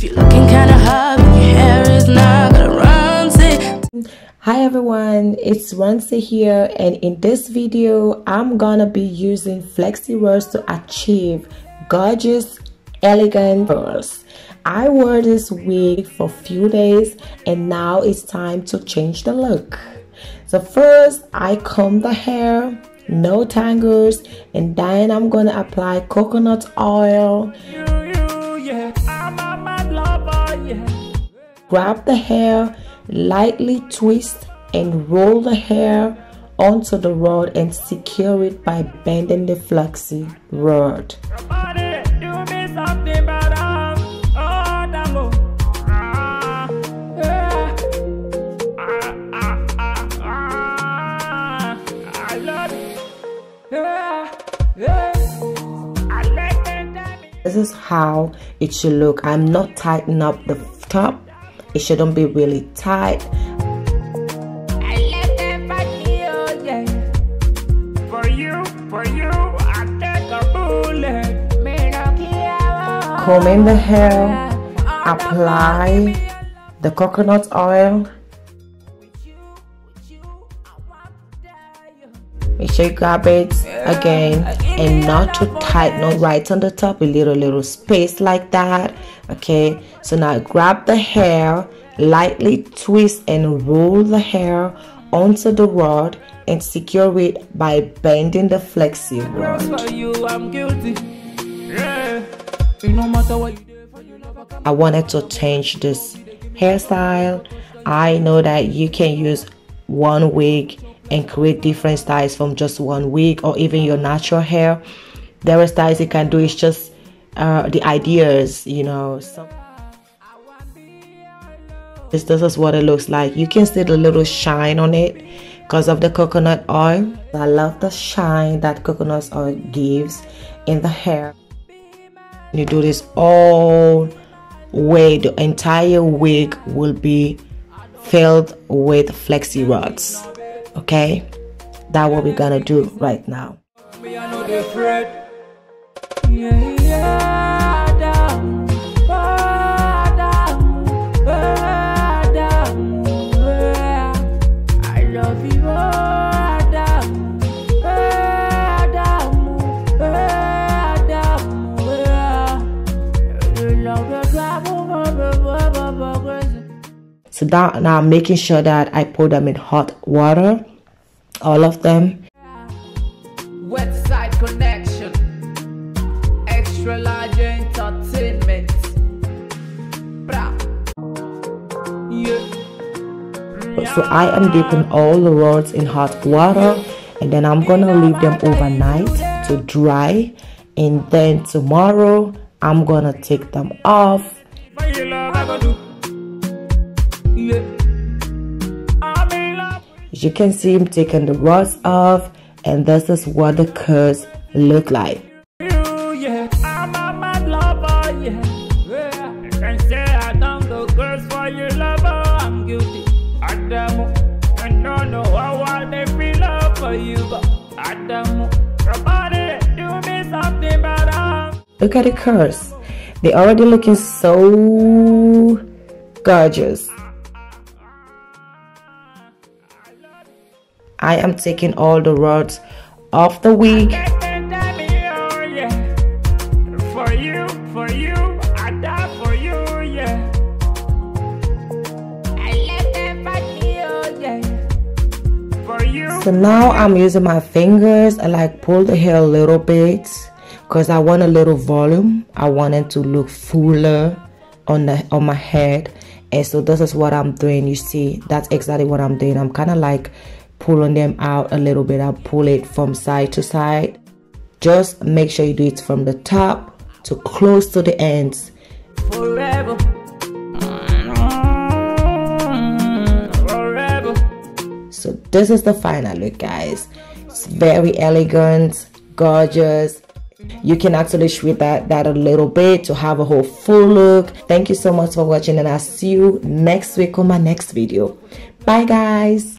you're looking kind of hot and your hair is not gonna Ronsay. Hi everyone, it's Ronsay here, and in this video I'm gonna be using Flexi rolls to achieve gorgeous, elegant curls. I wore this wig for a few days and now it's time to change the look. So first I comb the hair, no tangles, and then I'm gonna apply coconut oil. Grab the hair, lightly twist and roll the hair onto the rod and secure it by bending the Flexi rod. This is how it should look. I'm not tightening up the top. It shouldn't be really tight. Combing the hair, apply the coconut oil. Make sure you grab it again and not too tight, not right on the top, a little space like that. Okay, so now grab the hair, lightly twist and roll the hair onto the rod and secure it by bending the Flexi rod. I wanted to change this hairstyle. I know that you can use one wig and create different styles from just one wig, or even your natural hair. There are styles you can do. It's just the ideas, you know. This is what it looks like. You can see the little shine on it because of the coconut oil. I love the shine that coconut oil gives in the hair. You do this all way, the entire wig will be filled with Flexi rods. Okay, that's what we're gonna do right now. So now I'm making sure that I put them in hot water, all of them. Wet side connection, extra large entertainment. So I am dipping all the rods in hot water, and then I'm gonna leave them overnight to dry, and then tomorrow I'm gonna take them off. As you can see, I'm taking the rods off, and this is what the curls look like. Look at the curls. They're already looking so gorgeous. I am taking all the rods off the wig. So now I'm using my fingers. I like pull the hair a little bit because I want a little volume. I want it to look fuller on my head, and so this is what I'm doing. You see, that's exactly what I'm doing. I'm kind of like pulling them out a little bit. I'll pull it from side to side. Just make sure you do it from the top to close to the ends. Forever. So this is the final look, guys. It's very elegant, gorgeous. You can actually shrink that a little bit to have a whole full look. Thank you so much for watching, and I'll see you next week on my next video. Bye guys.